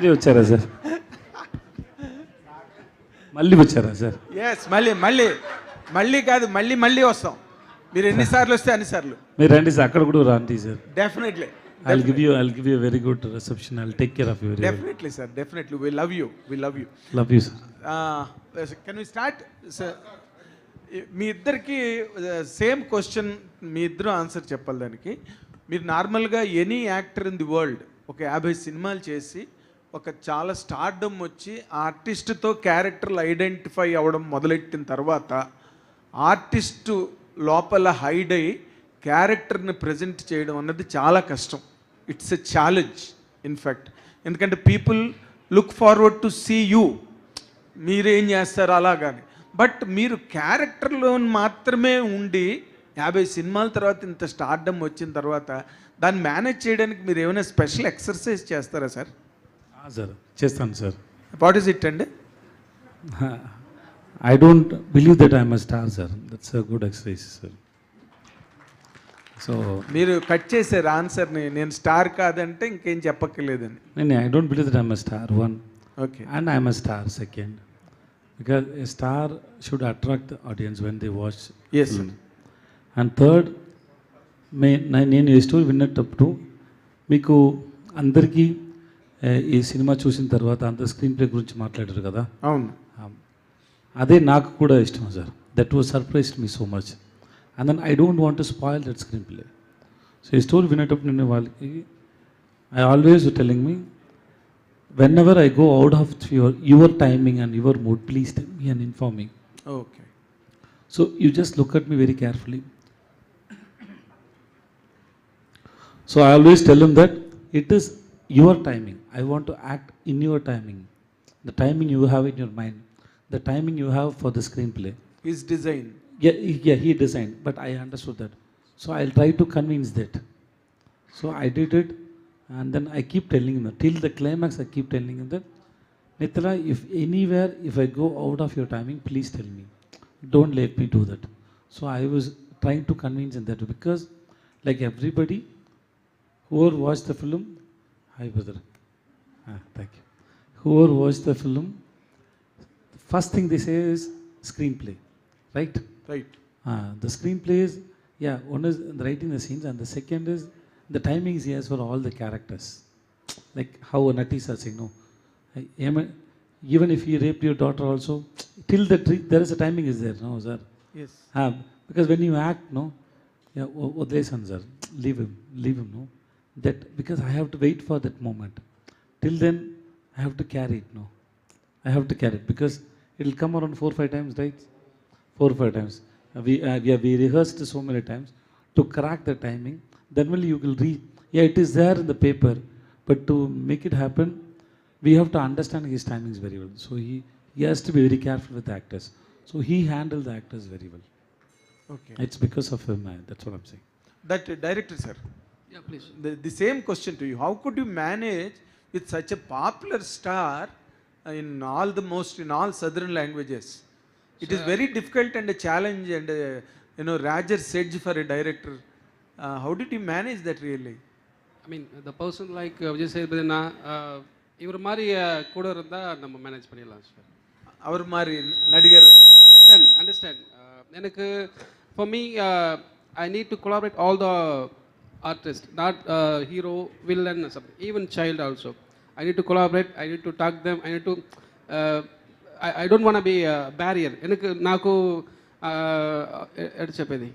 మళ్ళీ వచ్చారా సార్? మళ్ళీ వచ్చారా సార్? ఎస్, మళ్ళీ కాదు, మళ్ళీ వస్తాం. మీరు ఎన్నిసార్లు వస్తే అన్నిసార్లు మీరు రండి సార్, అక్కడ కూడా రండి sir. Definitely I'll give you a very good reception. I'll take care of you very well. Definitely sir, definitely we love you. Love you sir. Can we start sir? మీ ఇద్దరికి సేమ్ క్వశ్చన్, మీ ఇద్దరు answer చెప్పాలి దానికి. మీరు నార్మల్గా any actor in the world ఒక 50 సినిమాలు చేసి ఒక చాలా స్టార్డమ్ వచ్చి ఆర్టిస్ట్తో క్యారెక్టర్లు ఐడెంటిఫై అవ్వడం మొదలెట్టిన తర్వాత ఆర్టిస్టు లోపల హైడ్ అయ్యి క్యారెక్టర్ని ప్రజెంట్ చేయడం అన్నది చాలా కష్టం. It's a challenge in fact. ఎందుకంటే people look forward to see you, మీరేం చేస్తారు అలాగాని. బట్ మీరు క్యారెక్టర్లో మాత్రమే ఉండి 50 సినిమాల తర్వాత ఇంత స్టార్డమ్ వచ్చిన తర్వాత దాన్ని మేనేజ్ చేయడానికి మీరు ఏమైనా స్పెషల్ ఎక్సర్సైజ్ చేస్తారా సార్? సార్ చేస్తాను సార్. వాట్ ఈస్ ఇట్ అండి? I don't believe that I'm a star sir. That's a good exercise sir. So మీరు కట్ చేశారు ఆన్సర్ని, నేను స్టార్ కాదంటే ఇంకేం చెప్పక్కర్లేదని. I don't believe that I'm a star one. Okay. And I'm a star second. Because a star should attract the audience when they watch Yes, film. And third, నేను ఈ story విన్నప్పుడు మీకు అందరికీ ఈ సినిమా చూసిన తర్వాత అంత స్క్రీన్ ప్లే గురించి మాట్లాడారు కదా. అవును, అదే నాకు కూడా ఇష్టం sir. That was surprised me so much. And then I don't want to spoil that screenplay. So ఈ స్టోరీ వినేటప్పుడు నేను వాళ్ళకి I always telling me whenever I go out of your timing and your mood, please tell me and inform me. Okay. So you just look at me very carefully. So I always tell him that it is your timing. I want to act in your timing. The timing you have in your mind. The timing you have for the screenplay. His design. Yeah, he designed, but I understood that. So I'll try to convince that. So I did it. And then I keep telling him that, till the climax I keep telling him that, Mithila, if I go out of your timing, please tell me. Don't let me do that. So I was trying to convince him that, because like everybody whoever watched the film, hi brother, thank you. Whoever watched the film, the first thing they say is screenplay, right? Right. The screenplay is, one is writing the scenes, and the second is the timing is yes for all the characters. Like how Natis are saying, no, even if he raped your daughter also, till there is a timing is there, no sir? Yes. Because when you act, no, Odlesan sir, leave him, no, that because I have to wait for that moment. Till then, I have to carry it, no, I have to carry it, because it will come around 4-5 times, right? 4-5 times. We rehearsed so many times to crack the timing. Then only you will read. It is there in the paper, but to make it happen, we have to understand his timings very well. So he has to be very careful with the actors. So he handled the actors very well. Okay. It's because of him. That's what I'm saying. That director sir. Yeah, please. The same question to you. How could you manage with such a popular star in all southern languages? It is very difficult and a challenge and Rajar's edge for a director. How did you manage that really? I mean, the person like Vijay Sethupathi, இவர் மாதிரி கூட இருந்தால் நம்ம manage பண்ணிடலாம் sir. அவர் மாதிரி நடிகர். Understand. எனக்கு for me, I need to collaborate all the artists, not hero, villain, even child also. I need to collaborate, I need to talk them, I need to I don't want to be a barrier. எனக்கு నాకు ఎటు చెప్పేది,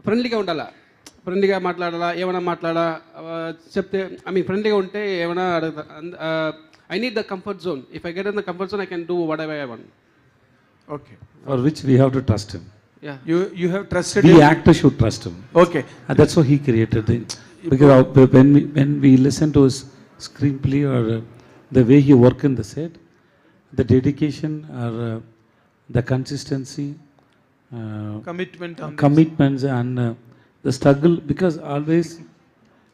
ఫ్రెండ్లీగా ఉండాలా, ఫ్రెండ్లీగా మాట్లాడాలా, ఏమైనా మాట్లాడా చెప్తే, ఐ మీన్ ఫ్రెండ్లీగా ఉంటే ఏమైనా అడుగుతా. I need the comfort zone. If I get in the comfort zone, I can do what ever I want. Okay. For which we have to trust him. Yeah. You have trusted The him. actor should trust him. Okay. And that's how he created it. Because when we listen to his screenplay or the way he work in the set, the dedication or the consistency, commitments and the struggle, because always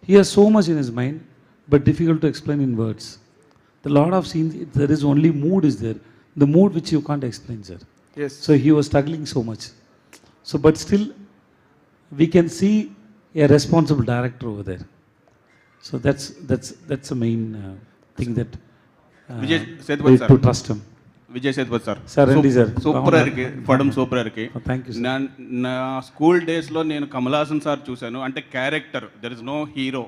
he has so much in his mind, but difficult to explain in words. The lot of scenes, there is only mood is there, the mood which you can't explain, sir. Yes. So he was struggling so much. So, but still, we can see a responsible director over there. So that's the main thing that Vijay Sethupathi to trust him. Vijay Sethupathi sir Sir, రండి sir. Super ఇருக்கு పడం super ఇருக்கு Thank you, sir. నా school డేస్లో నేను Kamal Haasan sir చూశాను. అంటే character, there is no hero.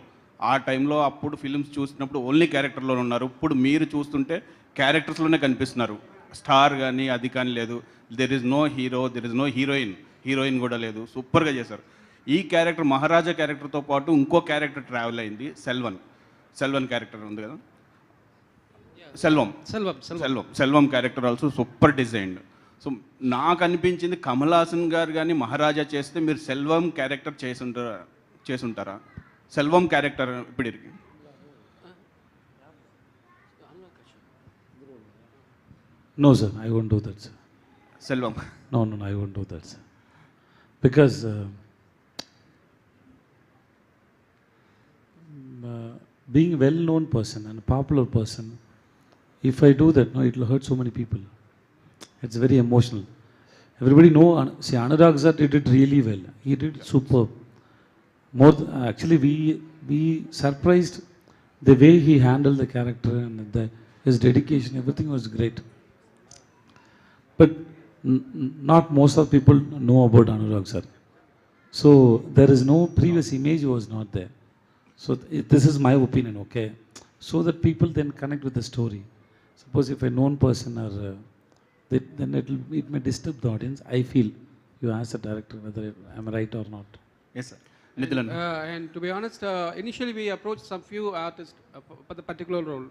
ఆ టైంలో అప్పుడు ఫిల్మ్స్ చూసినప్పుడు ఓన్లీ క్యారెక్టర్లో ఉన్నారు. ఇప్పుడు మీరు చూస్తుంటే క్యారెక్టర్స్లోనే కనిపిస్తున్నారు. స్టార్ కానీ అది కానీ లేదు. There is no hero, there is no heroine కూడా లేదు. సూపర్గా చేశారు. ఈ క్యారెక్టర్ మహారాజా క్యారెక్టర్తో పాటు ఇంకో క్యారెక్టర్ ట్రావెల్ అయింది, సెల్వన్ క్యారెక్టర్ ఉంది కదా, Selvam character also super designed. So నాకు అనిపించింది కమల్ హాసన్ గారు కానీ మహారాజా చేస్తే మీరు సెల్వం క్యారెక్టర్ చేసుంటారా? సెల్వం క్యారెక్టర్ ఇప్పుడు ఇருக்கு. No, sir, I won't do that, sir. Selvam No, I won't do that, sir. Because being a well-known person and a popular person, if I do that, no, it will hurt so many people. It's very emotional. Everybody know, see, Anurag sir did it really well. He did superb. Actually, we surprised the way he handled the character and his dedication. Everything was great. But not most of people know about Anurag sir. So there is no previous image was not there. So this is my opinion, okay? So that people then connect with the story. Suppose if a known person or then it may disturb the audience. I feel you ask the director whether I'm right or not. Yes sir. Nitin And to be honest, initially we approached some few artists for the particular role,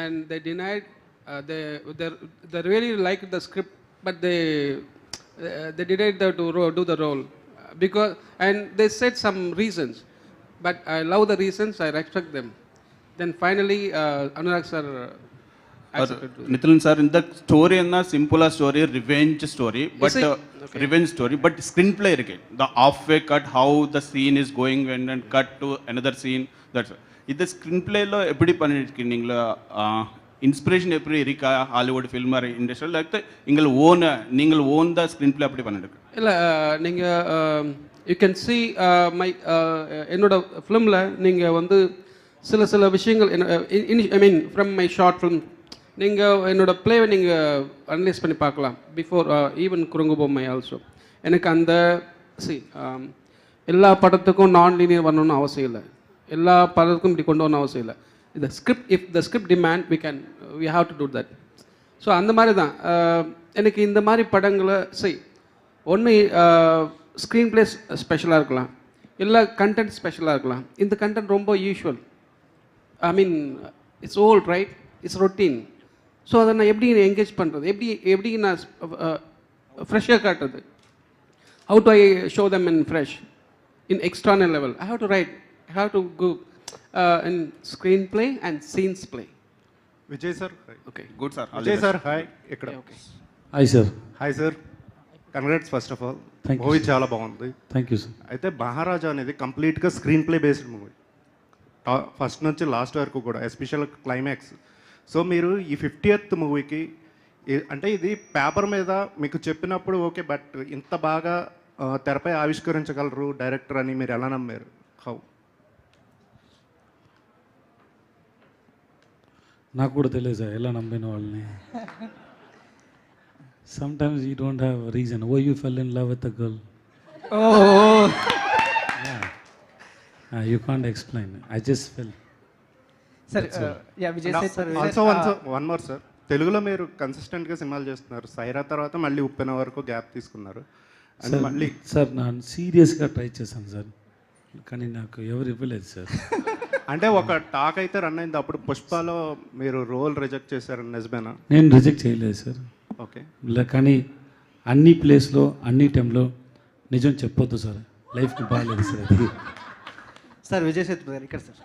and they denied. They really liked the script, but they denied to do the role because, and they said some reasons, but I love the reasons. I respect them. Then finally, Anurag sir accepted. Nithin sir, ఇంత story అన్న simple ఆ story, revenge story, but revenge story, but screenplay இருக்கு. The half way cut, how the scene is going and cut to another scene. That's இது screen பிளேல எப்படி பண்ணிருக்கீங்க? Inspiration எப்படி இருக்கா Hollywood film R industrial? Like நீங்கள் own the screen play அப்படி பண்ணிருக்கு இல்லை நீங்கள் யூ கேன் சி மை என்னோட ஃபிலிமில் நீங்கள் வந்து சில விஷயங்கள் I mean from my short film நீங்கள் என்னோட பிளேவை நீங்கள் அனலைஸ் பண்ணி பார்க்கலாம். பிஃபோர் ஈவன் குறுங்கு பொம்மை ஆல்சோ எனக்கு அந்த எல்லா படத்துக்கும் நான் லீனியர் வரணும்னு அவசியம் இல்லை. எல்லா படத்துக்கும் இப்படி கொண்டு வரணும் அவசியம் இல்லை. இந்த script, if the script demand we have to do that. So அந்த மாதிரி தான் எனக்கு இந்த மாதிரி படங்களை ஒன்று ஸ்க்ரீன் பிளே ஸ்பெஷலாக இருக்கலாம், இல்லை கண்டென்ட் ஸ்பெஷலாக இருக்கலாம். இந்த கண்டென்ட் ரொம்ப usual, I mean it's old right, it's routine. So அதை நான் எப்படி என்கேஜ் பண்ணுறது, எப்படி நான் ஃப்ரெஷ்ஷாக காட்டுறது? How do I show them in fresh in external level? I have to write, I have to go in screenplay and scenes play. Vijay sir, okay good sir. Vijay sir hi. ఇక్కడ hi sir. Hi sir, congrats first of all. Thank you, movie sir. చాలా బాగుంది. Thank you sir. అయితే మహారాజా అనేది కంప్లీట్గా screen play based movie, first నుంచి last వరకు కూడా, special climax. So మీరు ఈ 50th మూవీకి అంటే ఇది పేపర్ మీద మీకు చెప్పినప్పుడు ఓకే, బట్ ఇంత బాగా తెరపై ఆవిష్కరించగలరు డైరెక్టర్ అని మీరు ఎలా నమ్మారు? హౌ? నాకు కూడా తెలియదు సార్ ఎలా నమ్మిన వాళ్ళని. Sometimes you don't have a reason. Oh, you fell in love with a girl. Oh. Yeah. You can't explain. I just fell. Sir, yeah, Vijay said. Also one more sir, తెలుగులో మీరు కన్సిస్టెంట్గా సినిమాలు చేస్తున్నారు. సైరా తర్వాత మళ్ళీ ఉప్పెన వరకు గ్యాప్ తీసుకున్నారు. And మళ్ళీ సార్ నేను సీరియస్గా ట్రై చేశాను సార్, కానీ నాకు ఎవరు ఇవ్వలేదు సార్. అంటే ఒక టాక్ అయితే రన్ అయింది, అప్పుడు పుష్పలో మీరు రోల్ రిజెక్ట్ చేశారని నిజమేనా? నేను రిజెక్ట్ చేయలేదు సార్. ఓకే. కానీ అన్ని ప్లేస్లో అన్ని టైంలో నిజం చెప్పొద్దు సార్, లైఫ్కి బాగాలేదు సార్. అది సార్ విజయ్ సేతుపతి గారు ఇక్కడ సార్.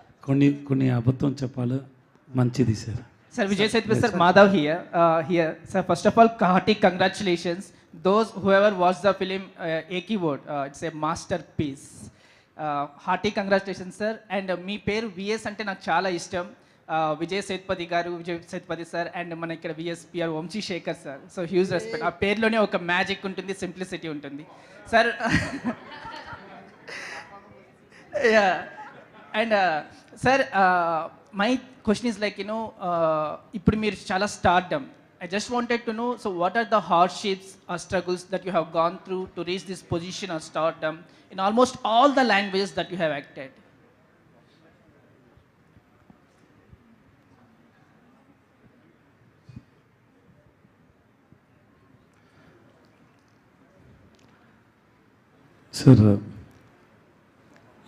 కొన్ని అబద్ధం చెప్పాలి, మంచిది sir. Sir, Vijay Sethupathi sir, Madhav here. Sir, first of all, hearty congratulations. Those whoever watched the film, A keyword, it's a masterpiece. Hearty congratulations, sir. And మీ పేరు VS అంటే నాకు చాలా ఇష్టం. విజయ్ సేతుపతి గారు, విజయ్ సేతుపతి సార్, అండ్ మన ఇక్కడ VSPR Vamsi Shekhar sir. So huge respect. ఆ పేరులోనే ఒక మ్యాజిక్ ఉంటుంది, సింప్లిసిటీ ఉంటుంది sir. And Sir, my question is like, ఇప్పుడు మీరు చాలా stardom. I just wanted to know, so what are the hardships or struggles that you have gone through to reach this position of stardom in almost all the languages that you have acted? Sir,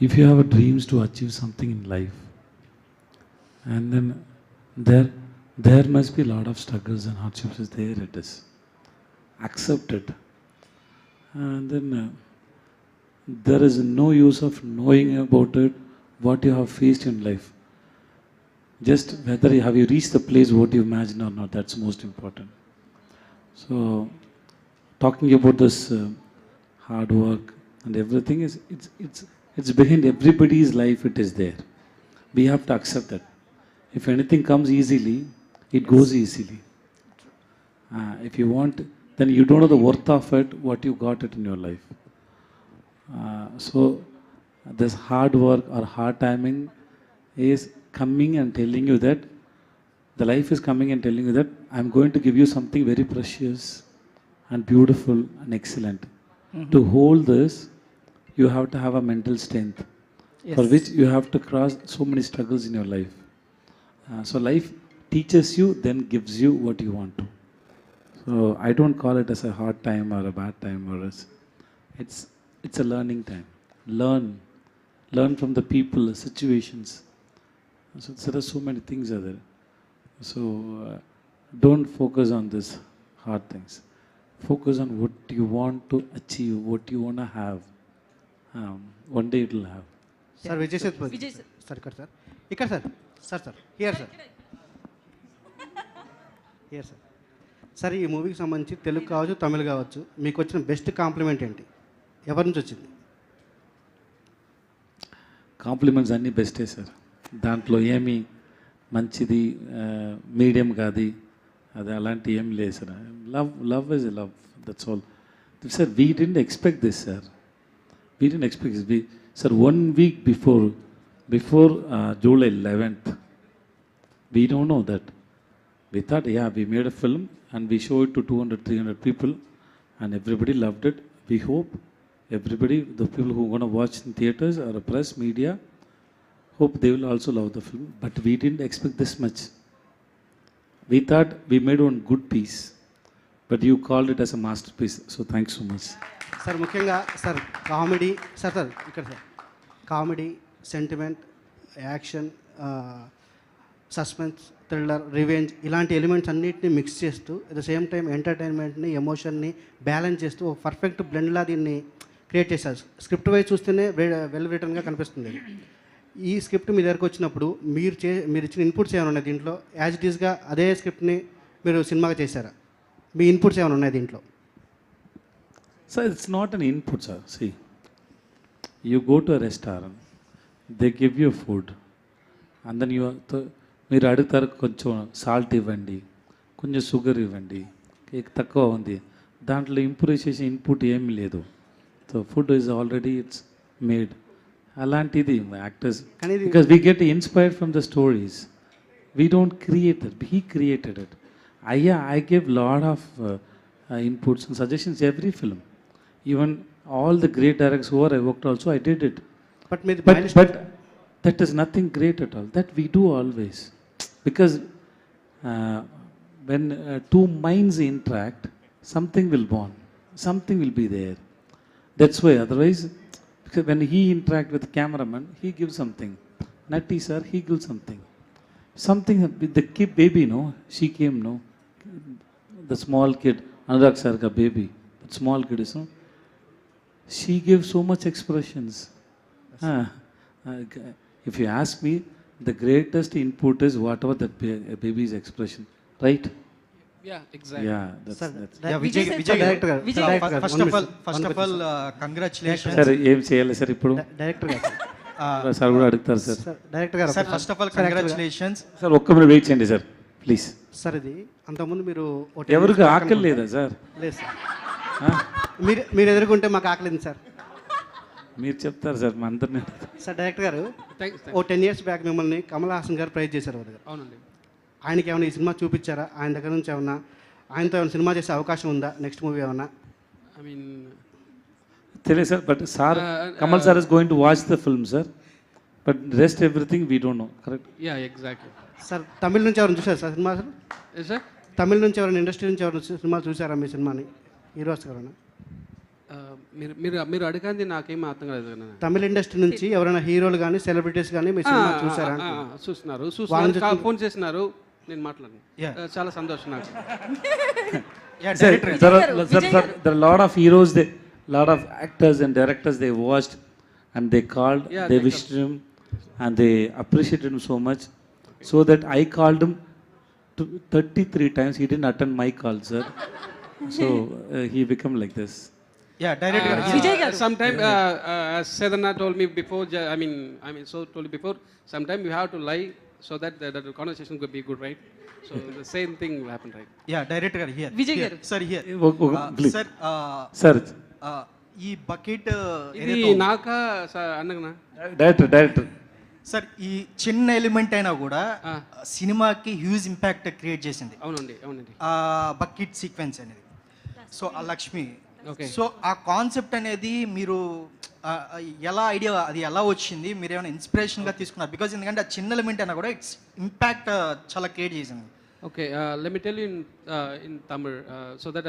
if you have dreams to achieve something in life, and then there must be a lot of struggles and hardships. There it is. Accept it. And then there is no use of knowing about it, what you have faced in life. Just whether have you reached the place what you imagine or not, that's most important. So, talking about this hard work and everything is it's behind everybody's life. It is there. We have to accept that. If anything comes easily, it goes easily. If you want, then you don't know the worth of it, what you got it in your life. So this hard work or hard timing is coming and telling you that the life is coming and telling you that I'm going to give you something very precious and beautiful and excellent. To hold this, you have to have a mental strength, for which you have to cross so many struggles in your life. So life teaches you, then gives you what you want to. So I don't call it as a hard time or a bad time, or it's a learning time. Learn from the people, the situations. So there are so many things are there. So don't focus on this hard things. Focus on what you want to achieve, what you want to have. One day it will have. Sir Vijay Sethupathi sir ఇక్కడ sir here sir sir ఈ మూవీకి సంబంధించి తెలుగు కావచ్చు తమిళ్ కావచ్చు మీకు వచ్చిన best compliment ఏంటి, ఎవరి నుంచి వచ్చింది? కాంప్లిమెంట్స్ అన్నీ బెస్టే సార్. దాంట్లో ఏమి మంచిది మీడియం కాదు అది అలాంటి ఏం లేదు sir. Love is love, that's all. Sir we didn't expect this sir. We didn't expect this. Sir, 1 week before July 11th, we don't know that. We thought, yeah, we made a film and we showed it to 200, 300 people and everybody loved it. We hope everybody, the people who are going to watch in theaters or press, media, hope they will also love the film. But we didn't expect this much. We thought we made one good piece, but you called it as a masterpiece. So thanks so much. Sir ముఖ్యంగా sir comedy sir ఇక్కడ sir comedy, sentiment, action, suspense, thriller, revenge ఇలాంటి elements అన్నిటిని mix చేస్తూ at the same time ఎంటర్టైన్మెంట్ని, ఎమోషన్ని balance చేస్తూ ఒక perfect బ్లెండ్లా దీన్ని క్రియేట్ చేశారు. స్క్రిప్ట్ వైజ్ చూస్తేనే వెల్ రిటర్న్గా కనిపిస్తుంది. ఈ స్క్రిప్ట్ మీ దగ్గరకు వచ్చినప్పుడు మీరు ఇచ్చిన ఇన్పుట్స్ ఏమైనా ఉన్నాయి దీంట్లో? యాజ్ ఇట్ ఈస్గా అదే స్క్రిప్ట్ని మీరు సినిమాగా చేశారా? మీ ఇన్పుట్స్ ఏమైనా ఉన్నాయి దీంట్లో? Sir, it's not an input, sir. See, you go to a restaurant, they give you food, and then మీరు అడుగుతారు కొంచెం సాల్ట్ ఇవ్వండి, కొంచెం షుగర్ ఇవ్వండి, కేక్ తక్కువ ఉంది. దాంట్లో ఇంప్రూవ్ చేసే ఇన్పుట్ ఏమీ లేదు. So food is already it's made. అలాంటిది actors, because we get inspired from the stories. We don't create it, he created it. I gave lot of inputs and suggestions every film. Even all the great directors who I worked also, I did it. But that is nothing great at all. That we do always. Because when two minds interact, something will born. Something will be there. That's why. Otherwise, because when he interact with the cameraman, he gives something. Natti sir, he gives something. Something with the kid baby, no? She came, no? The small kid, Anurag sir ka baby. That small kid is, no? She gives so much expressions. If you ask me, the greatest input is whatever that baby's expression, right? Yeah, exactly. Yeah, that's. Yeah, Vijay director గారు first of all, congratulations. Sir, ఏం చేయాలి sir ఇప్పుడు? Director గారు sir కూడా అడుగుతారు sir. Director గారు Sir, first of all, congratulations. Sir ఒక్క minute wait చేయండి సార్ ప్లీజ్. సార్ ఇది అంతకుముందు మీరు ఎవరికి ఆకలి లేదా సార్? లేదు సార్, మీరు ఎదుర్కొంటే మాకు ఆకలింది సార్. మీరు చెప్తారు సార్ మా అందరినీ. సార్ డైరెక్టర్ గారు థ్యాంక్స్. ఓ 10 years బ్యాక్ మిమ్మల్ని కమల్ హాసన్ గారు ప్రైజ్ చేశారు ఒక దగ్గర. అవునండి. ఆయనకి ఏమైనా ఈ సినిమా చూపించారా? ఆయన దగ్గర నుంచి ఏమన్నా ఆయనతో ఏమైనా సినిమా చేసే అవకాశం ఉందా? నెక్స్ట్ మూవీ ఏమన్నా? ఐ మీన్ తెలియదు సార్, but sir Kamal sir is going to watch the film sir, but rest everything we don't know. Correct. Yeah exactly. Sir Tamil నుంచి ఎవరైనా చూసారు సార్ సినిమా? సార్ సార్ తమిళ నుంచి ఎవరైనా ఇండస్ట్రీ నుంచి ఎవరైనా సినిమాలు చూసారా మీ సినిమాని? హీరోస్ ఎవరైనా మీరు మీరు మీరు అడగండి నాకేం అర్థం కాలేదు. తమిళ ఇండస్ట్రీ నుంచి ఎవరైనా హీరోలు కానీ సెలబ్రిటీస్ కానీ మీ సినిమా చూసారా? చూస్తున్నారు, ఫోన్ చేస్తున్నారు, నేను మాట్లాడను. Yeah. చాలా సంతోషం నాకు. Yeah, Sir, director. there are a lot of heroes, lot of actors and directors they watched and they called, Yeah, they they wished him and they appreciated him so much. So that I called him 33 times. He didn't attend my call, sir. So he became like this. Yeah, director. Vijay garu. Sometime, as Sedana told me before, I mean, so told you before, sometime you have to lie so that the conversation could be good, right? So the same thing will happen, right? Yeah, director here. Vijay Here. garu. Sir here. Please. Sir, Sir, ఈ bucket ఇది నాకా అన్నగనా? director. Sir ఈ చిన్న element అయినా కూడా సినిమాకి huge impact create చేసింది. అవునండి, అవునండి. ఆ బకెట్ సీక్వెన్స్ అనేది. సో ఆ లక్ష్మి. Okay. సో ఆ కాన్సెప్ట్ అనేది మీరు ఎలా ఐడియా అది ఎలా వచ్చింది? మీరు ఏమైనా ఇన్స్పిరేషన్గా తీసుకున్నారు? బికాజ్ ఎందుకంటే ఆ చిన్న ఎలిమెంట్ అయినా కూడా ఇట్స్ ఇంపాక్ట్ చాలా క్రియేట్ చేసింది. Okay, let me tell you in Tamil, so that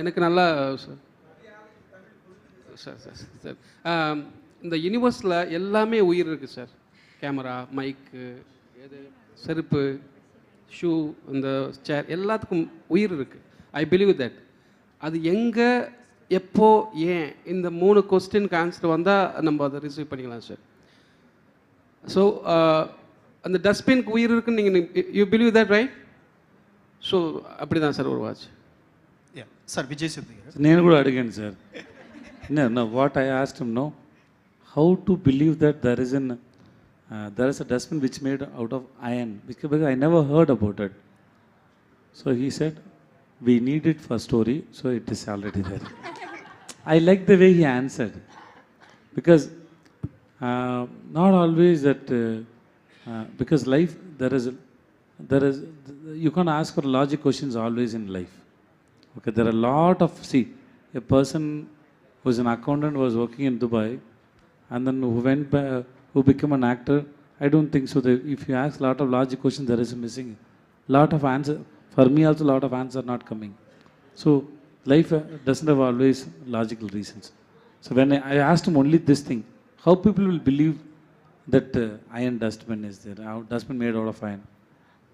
எனக்கு நல்லா சார் இந்த யூனிவர்ஸில் எல்லாமே உயிர் இருக்குது சார். கேமரா, மைக்கு, எது செருப்பு, ஷூ, இந்த சேர் எல்லாத்துக்கும் உயிர் இருக்குது. I believe that. அது எங்கே, எப்போ, ஏன், இந்த 3 கொஸ்டினுக்கு ஆன்சர் வந்தால் நம்ம அதை ரிசீவ் பண்ணிக்கலாம் சார். ஸோ அந்த டஸ்ட்பினுக்கு உயிர் இருக்குன்னு நீங்கள் you believe that, right? So அப்படி தான் சார் ஒரு வாட்ச். సార్ విజయ్ సేతుపతి గారు. నేను కూడా అడిగాను sir. No, what I asked him, no, how to believe that there is a dustbin which made out of iron, because I never heard about it. So he said, we need it for story, so it is already there. I like the way he answered, because not always that, because life, there is, you can't ask for logic questions always in life. Okay, there are a lot of, see, a person who's an accountant was working in Dubai and then who became an actor, I don't think so. If you ask a lot of logic questions, there is a missing. Lot of answer, for me also lot of answer not coming. So life doesn't have always logical reasons. So when I asked him only this thing, how people will believe that iron dustbin is there, dustbin made out of iron.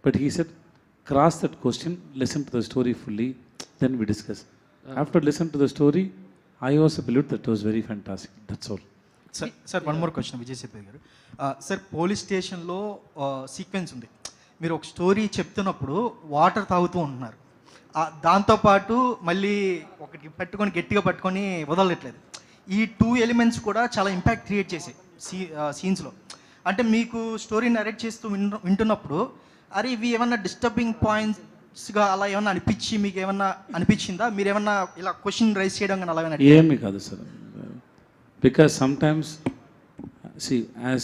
But he said, cross that question, listen to the story fully, then we discuss. After listening to the story, I also believed that was very fantastic. That's all. Sir one more question Vijay Sethupathi garu. Sir police స్టేషన్లో sequence ఉంది. మీరు ఒక story చెప్తున్నప్పుడు water తాగుతూ ఉంటున్నారు. దాంతోపాటు మళ్ళీ ఒకటి పట్టుకొని గట్టిగా పట్టుకొని వదలట్లేదు. ఈ 2 ఎలిమెంట్స్ కూడా చాలా ఇంపాక్ట్ క్రియేట్ చేసాయి సీన్స్లో. అంటే మీకు స్టోరీ నరేట్ చేస్తూ వింటున్నప్పుడు అరే ఇవి ఏమన్నా డిస్టర్బింగ్ పాయింట్స్గా అలా ఏమన్నా అనిపించి మీకు ఏమన్నా అనిపించిందా? మీరు ఏమన్నా ఇలా క్వశ్చన్ రైజ్ చేయడం కానీ అలా ఏమీ కాదు sir. Because sometimes, see, as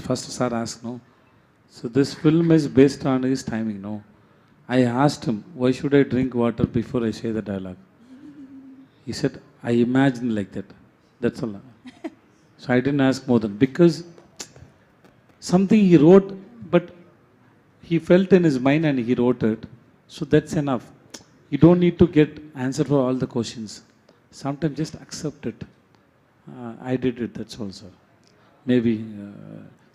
first sir asked, no, so this film is based on his timing, no. I asked him, why should I drink water before I say the dialogue? He said, I imagined like that. That's all. So I didn't ask more than, because something he wrote, but he felt in his mind and he wrote it. So that's enough. You don't need to get answer for all the questions. Sometimes just accept it. I did it, that's all, sir. Maybe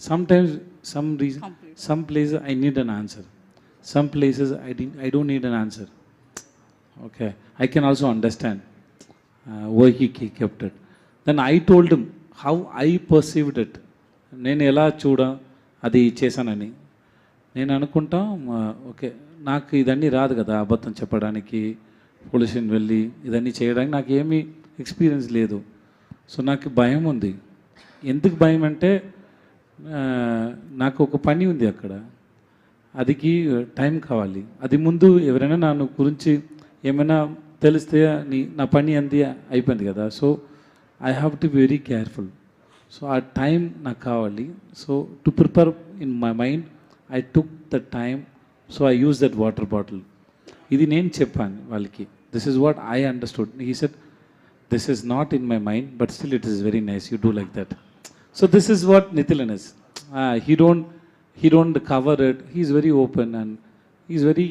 sometimes some reason, some places I need an answer. Some places I don't need an answer. Okay, I can also understand why he kept it. Then I told him how I perceived it. నేను ఎలా అది చేశానని నేను అనుకుంటా. Okay, నాకు ఇదన్నీ రాదు కదా, అబద్ధం చెప్పడానికి, పోలీస్ స్టేషన్ వెళ్ళి ఇదన్నీ చేయడానికి నాకు ఏమీ ఎక్స్పీరియన్స్ లేదు. సో నాకు భయం ఉంది. ఎందుకు భయం అంటే నాకు ఒక పని ఉంది అక్కడ, అదికి టైం కావాలి. అది ముందు ఎవరైనా నా గురించి ఏమైనా తెలిస్తే నా పని అంది అయిపోయింది కదా. So I have to be very careful. So ఆ టైం నాకు కావాలి. So to prepare in my mind I took the time. So I use that water bottle. ఇది నేను చెప్పాను వాళ్ళకి. This is what I understood. He said this is not in my mind but still it is very nice you do like that. So this is what Nithilan is. He don't cover it. He is very open and he is very,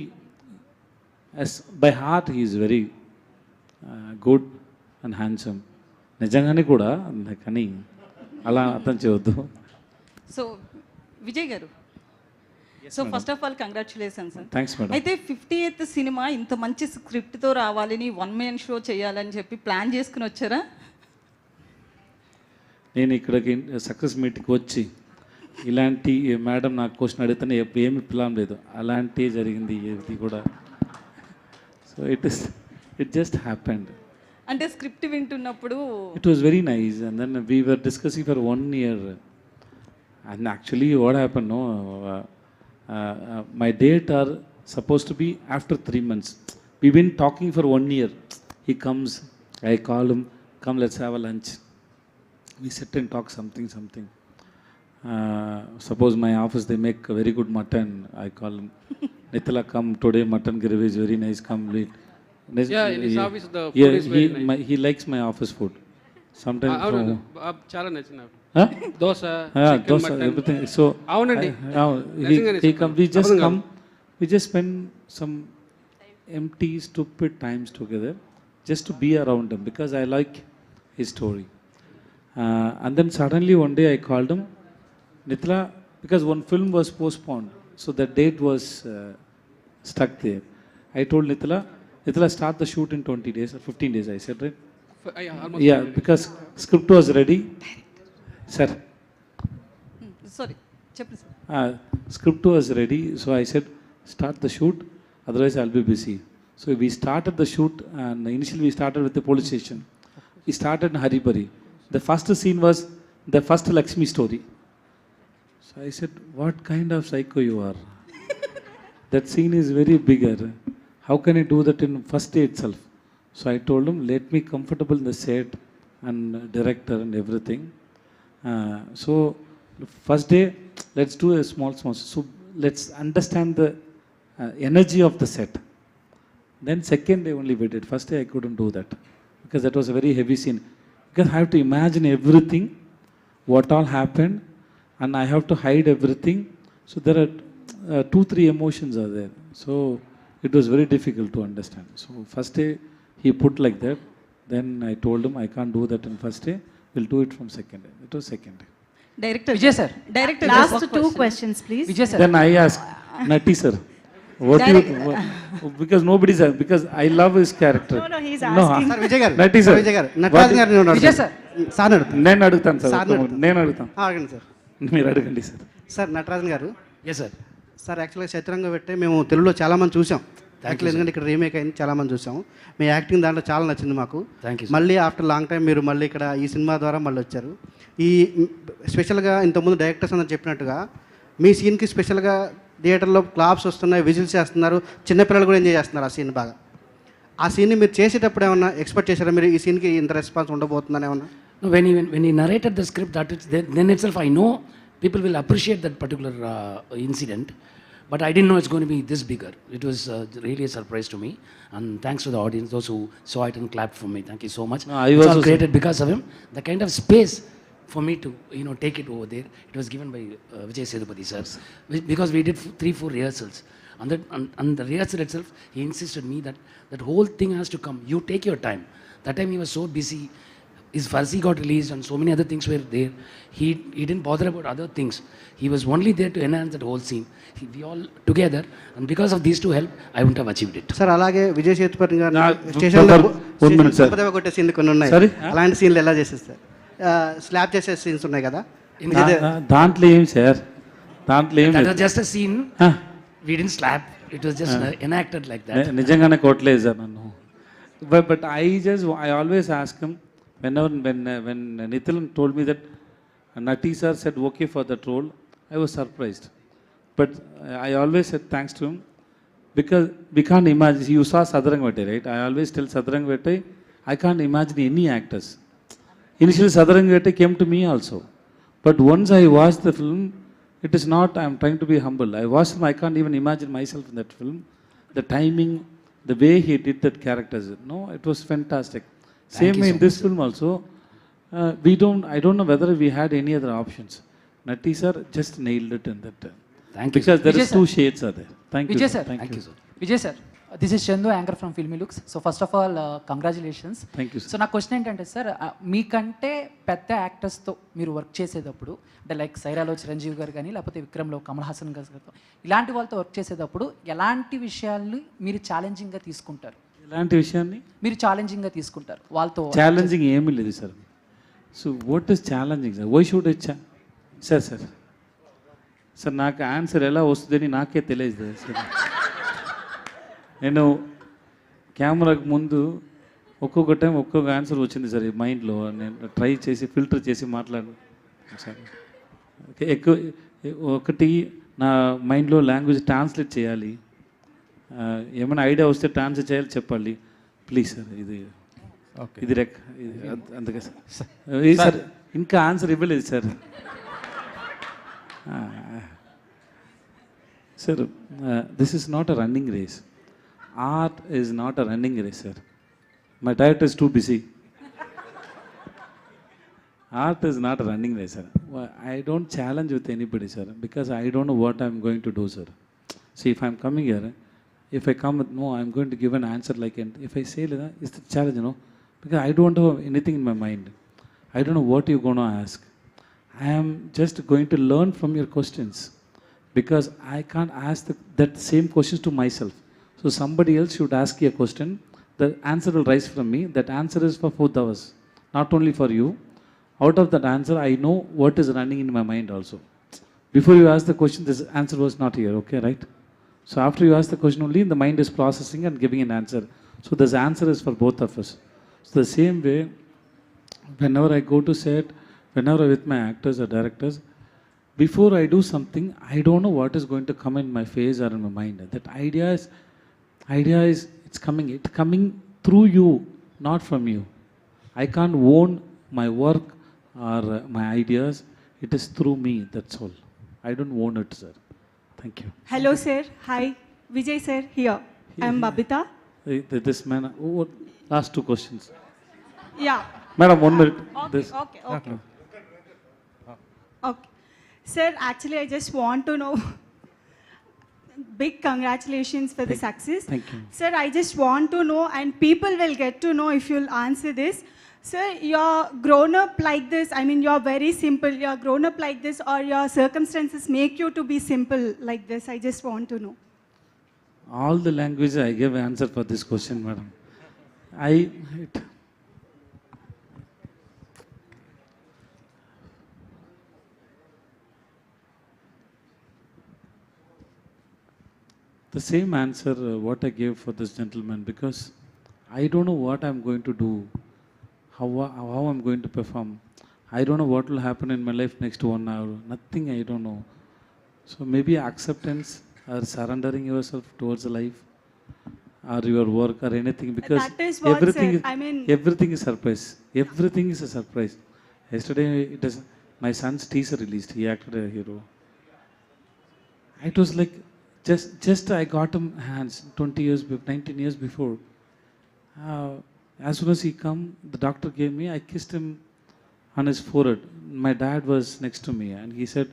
as by heart he is very good and handsome. నిజంగానే కూడా కానీ అలా అర్థం చేయవద్దు. So Vijay గారు, so first of all congratulations sir. Thanks madam. అయితే 50th cinema ఇంత మంచి స్క్రిప్ట్తో రావాలని 1 man షో చేయాలని చెప్పి ప్లాన్ చేసుకుని వచ్చారా? నేను ఇక్కడికి సక్సెస్ మీట్కి వచ్చి ఇలాంటి మేడం నాకు క్వశ్చన్ అడిగితేనే ఏమి ప్లాన్ లేదు, అలాంటి జరిగింది ఇది కూడా. So it just happened. అంటే స్క్రిప్ట్ వింటున్నప్పుడు it was very nice and then we were discussing for 1 year and actually what happened, no, my date are supposed to be after 3 months. We've been talking for 1 year. He comes, I call him, come let's have a lunch. We sit and talk something. Suppose my office they make a very good mutton, I call him, Nitila come today, mutton gravy is very nice, come eat. Yeah, in his office the food is very nice. He likes my office food. Sometimes చాలా నచ్చింది నాకు. huh? Dosa, chicken, Dosa, mutton. everything. So అవునండి. he come, we just spend some empty stupid times together just to be around him because I like his story. And then suddenly one day I called him, Nitila, because one film was postponed, so the date was stuck there. I told Nitila start the shoot in 20 days or 15 days, I said, right? Almost Yeah, because script was ready. Sir, sorry చెప్పండి sir. script was ready, so I said start the shoot, otherwise I'll be busy. So we started the shoot and initially we started with the police station. We started in Haribari. The first scene was the first Lakshmi story. So I said, what kind of psycho you are? That scene is very bigger. How can I do that in first day itself? So I told him, let me comfortable in the set and director and everything. So first day, let's do a small. So let's understand the energy of the set. Then second day only we did. First day I couldn't do that because that was a very heavy scene. Because I have to imagine everything, what all happened, and I have to hide everything. So there are 2-3 emotions are there. So it was very difficult to understand. So first day he put like that. Then I told him I can't do that in first day. We'll do it from second day. It was second day. Director Vijay sir, director Last 2 questions, please. Vijay sir, Then I asked Nati sir, what do you? Because nobody's because I love his character. No, he's asking. Sir Vijay గారు, Nati sir. Vijay గారు, నటరాజన్ గారిని ఉన్నాడు Vijay sir. Sir అడుగుతాను. నేను అడుగుతాను sir. సార్ని అడుగుతాను. నేను అడుగుతాను. అడగండి సార్. మీరు అడగండి సార్. సార్ నటరాజన్ గారు, ఎస్ సార్. సార్ యాక్చువల్గా చతురంగ పెట్టే మేము తెలుగులో చాలామంది చూసాం. యాక్చువల్ ఎందుకంటే ఇక్కడ రీమేక్ అయింది, చాలామంది చూసాము. మీ యాక్టింగ్ దాంట్లో చాలా నచ్చింది మాకు. మళ్ళీ ఆఫ్టర్ లాంగ్ టైం మీరు మళ్ళీ ఇక్కడ ఈ సినిమా ద్వారా మళ్ళీ వచ్చారు. ఈ స్పెషల్గా ఇంతకుముందు డైరెక్టర్స్ అందరూ చెప్పినట్టుగా మీ సీన్కి స్పెషల్గా థియేటర్లో క్లాప్స్ వస్తున్నాయి, విజిల్స్ చేస్తున్నారు, చిన్నపిల్లలు కూడా ఎంజాయ్ చేస్తున్నారు ఆ సీన్ బాగా. ఆ సీన్ని మీరు చేసేటప్పుడు ఏమన్నా ఎక్స్పెక్ట్ చేశారా మీరు ఈ సీన్కి ఇంత రెస్పాన్స్ ఉండబోతుందని ఏమన్నా? When he narrated the script, then itself I know people will appreciate that particular incident, but I didn't know it's going to be this bigger. It was really a surprise to me, and thanks to the audience, those who saw it and clapped for me. Thank you so much. No, I it's was all also created because of him. The kind of space for me to take it over there, it was given by Vijay Sethupathi sir, because we did 3-4 rehearsals. And the rehearsal itself, he insisted me that whole thing has to come. You take your time. That time he was so busy. His Farsi got released and so many other things were there. He didn't bother about other things. He was only there to enhance that whole scene. We all together, and because of these two help, I wouldn't have achieved it. Sir అలాగే విజయ్ సేతుపతి గారు నా- స్టేషన్లో one minute, sir. సంపద కొట్టే సీన్లు కొన్ని ఉన్నాయి. Sorry? అలాంటి సీన్లు ఎలా చేసేస్తారు? స్లాప్ చేసే సీన్స్ ఉన్నాయి కదా. దాంట్లో ఏం సార్, దాంట్లో ఏం That was just a scene. We didn't slap. It was just enacted like that. నిజంగానే కొట్టలేదు సార్ నన్ను. But I always ask him whenever when Nithilan told me that Nati sir said okay for that role, I was surprised. But I always said thanks to him because we can't imagine. You saw Sadarang Vete, right? I always tell Sadarang Vete, I can't imagine any actors. Initially, Sadarangate came to me also. But once I watched the film, it is not, I am trying to be humble. I watched him, I can't even imagine myself in that film. The timing, the way he did that characters, no, it was fantastic. Same you way so in this film also, I don't know whether we had any other options. Nati sir just nailed it in that. Thank you, Because there Vijay is sir. two shades are there. Thank you. Vijay sir. sir. Thank Thank you. you, sir. Vijay sir, this is Chandu, anchor from Filmy Looks. So first of all, congratulations. Thank you, sir. So నా question ఏంటంటే sir, మీకంటే పెద్ద యాక్టర్స్తో మీరు work చేసేటప్పుడు, అంటే like సైరాలో Chiranjeevi గారు కానీ, లేకపోతే విక్రమ్లో కమల్ హాసన్ గారితో, ఇలాంటి వాళ్ళతో వర్క్ చేసేటప్పుడు ఎలాంటి విషయాల్ని మీరు ఛాలెంజింగ్గా తీసుకుంటారు? ఇలాంటి విషయాన్ని మీరు ఛాలెంజింగ్గా తీసుకుంటారు వాళ్ళతో? ఛాలెంజింగ్ ఏమీ లేదు sir. So what is challenging sir? Why should ఇచ్చా సార్? సార్ నాకు ఆన్సర్ ఎలా వస్తుందని నాకే తెలియదు సార్. నేను కెమెరాకు ముందు ఒక్కొక్క టైం ఒక్కొక్క ఆన్సర్ వచ్చింది సార్ ఈ మైండ్లో. నేను ట్రై చేసి ఫిల్టర్ చేసి మాట్లాడు సార్. ఎక్కువ ఒకటి నా మైండ్లో లాంగ్వేజ్ ట్రాన్స్లేట్ చేయాలి. ఏమైనా ఐడియా వస్తే ట్రాన్స్లేట్ చేయాలి, చెప్పాలి. ప్లీజ్ సార్, ఇది అందుకే సార్. సార్ ఇంకా ఆన్సర్ ఇవ్వలేదు sir. Sir, this is not a running race. Art is not a running race, sir. My director is too busy. Art is not a running race, sir. I don't challenge with anybody, sir, because I don't know what I'm going to do, sir. See, if I'm coming here, if I come with no, I'm going to give an answer like, and if I say, it's the challenge, because I don't have anything in my mind. I don't know what you're going to ask. I am just going to learn from your questions, because I can't ask that same questions to myself. So somebody else should ask you a question, the answer will rise from me. That answer is for both of us, not only for you. Out of that answer, I know what is running in my mind also. Before you ask the question, this answer was not here, okay, right? So after you ask the question only, the mind is processing and giving an answer. So this answer is for both of us. So the same way, whenever I go to set, whenever I'm with my actors or directors, before I do something, I don't know what is going to come in my face or in my mind. That idea is it's coming through you, not from you. I can't own my work or my ideas. It is through me, that's all. I don't own it, sir. Thank you. Hello, sir. Hi. Vijay, sir, here. I am Babita. This man, last two questions. Yeah. Madam, 1 minute. Okay. Sir, actually, I just want to know, big congratulations for the success. Thank you. Sir, I just want to know, and people will get to know if you'll answer this. Sir, you're grown up like this. I mean, you're very simple. You're grown up like this, or your circumstances make you to be simple like this. I just want to know. All the language I gave answer for this question, madam. The same answer what I gave for this gentleman, because I don't know what I'm going to do, how I'm going to perform. I don't know what will happen in my life next 1 hour. Nothing, I don't know. So maybe acceptance or surrendering yourself towards life or your work or anything, because That is what, everything sir, is, I mean- everything is surprise. Everything is a surprise. Yesterday, my son's teaser released. He acted a hero. It was like, just I got him hands 19 years before. As soon as he come, the doctor gave me, I kissed him on his forehead. My dad was next to me and he said,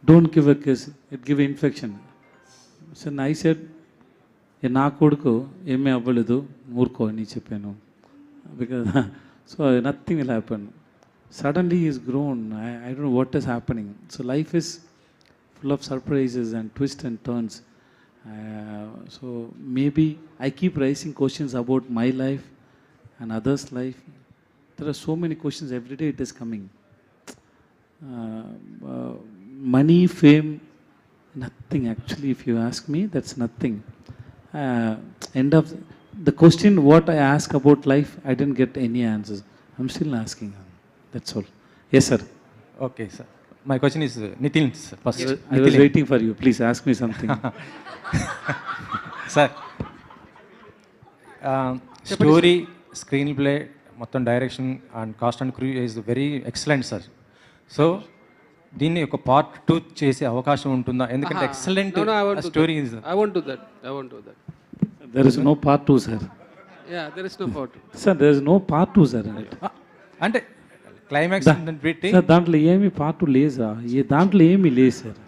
don't give a kiss, it give infection. So I said, na koduku emme avvaledu moorko ani cheppanu, because so nothing will happen. Suddenly he is grown. I don't know what is happening. So life is full of surprises and twists and turns. So maybe I keep raising questions about my life and others' life. There are so many questions every day. It is coming. Money, fame, nothing actually. If you ask me, that's nothing. End of the question what I ask about life, I didn't get any answers. I'm still asking. That's all. Yes, sir. Okay, sir. My question is Nitin, sir, first. I was waiting for you. Please ask me something. Sir, story, screenplay, మొత్తం direction and cost and crew is very excellent sir. So దీన్ని ఒక part 2 చేసే అవకాశం ఉంటుందా? ఎందుకంటే excellent story is. I won't do that. I won't do that. There is no part 2, sir. Yeah, there is no part 2. Sir, there is no part 2, sir. అంటే climax పెట్టి sir దాంట్లో ఏమి పార్ట్ 2 లేదు sir. దాంట్లో ఏమీ లేదు sir.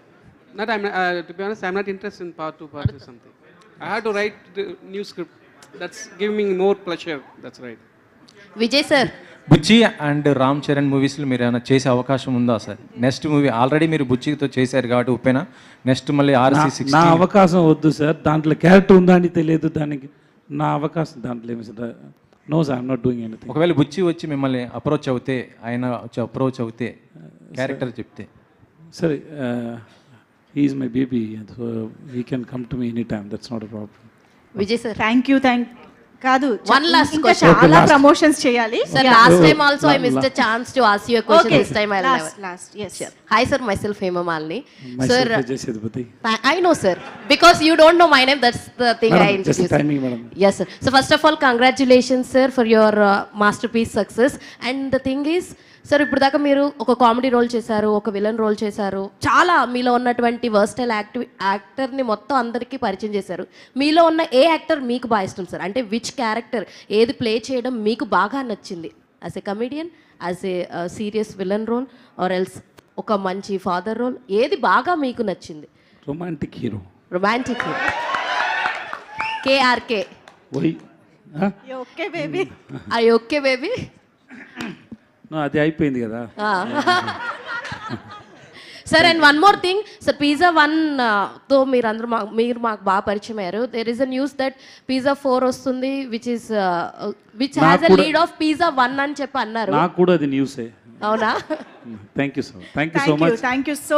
To be honest, I'm not interested in part 2, part 3 something. I have to write the new script. That's giving me more pleasure. That's right. Vijay sir, Buchi and Ram Charan మూవీస్లో మీరు ఏమైనా చేసే అవకాశం ఉందా సార్? నెక్స్ట్ మూవీ ఆల్రెడీ మీరు బుచ్చితో చేశారు కాబట్టి ఉప్పెన, next మళ్ళీ RC 16. నా అవకాశం వద్దు సార్. దాంట్లో క్యారెక్టర్ ఉందా అని తెలియదు. దానికి నా అవకాశం దాంట్లో ఏమి sir. No sir, I'm not doing anything. ఒకవేళ బుచ్చి వచ్చి మిమ్మల్ని అప్రోచ్ అవుతే, ఆయన వచ్చి అప్రోచ్ అవుతే క్యారెక్టర్ చెప్తే సరే, he is my baby, so he can come to me anytime. That's not a problem. Vijay sir, కాదు, one last ఇంకా question. చాలా ప్రమోషన్స్ చేయాలి. Sir, last time also I missed a chance to ask you a question. This time I'll never. Last, yes. Sure. Hi sir, myself Hema Malini. Myself Sir, Vijay Sethupathi. I know sir, because you don't know my name, that's the thing Madam, I introduced. just timing, madam. Yes sir. So first of all, congratulations sir for your masterpiece success. And the thing is, sir ఇప్పుడు దాకా మీరు ఒక comedy role చేశారు, ఒక villain role చేశారు, చాలా మీలో ఉన్నటువంటి వర్స్టైల్ యాక్టర్ని మొత్తం అందరికీ పరిచయం చేశారు. మీలో ఉన్న ఏ యాక్టర్ మీకు బాగా ఇష్టం సార్? అంటే విచ్ క్యారెక్టర్, ఏది ప్లే చేయడం మీకు బాగా నచ్చింది? As a comedian, as a serious villain role, or else ఒక మంచి ఫాదర్ రోల్, ఏది బాగా మీకు నచ్చింది? Romantic hero. Romantic hero KRK. Why okay baby. I okay baby. అది అయిపోయింది కదా. Sir, and one more thing sir, pizza 1తో మీరు మాకు బాగా పరిచయం అయ్యారు. There is a news that pizza 4 వస్తుంది, which has a lead of pizza 1 అని చెప్పి అన్నారు. నాకు కూడా అది న్యూసే. అవునా? Thank you so much. Thank you so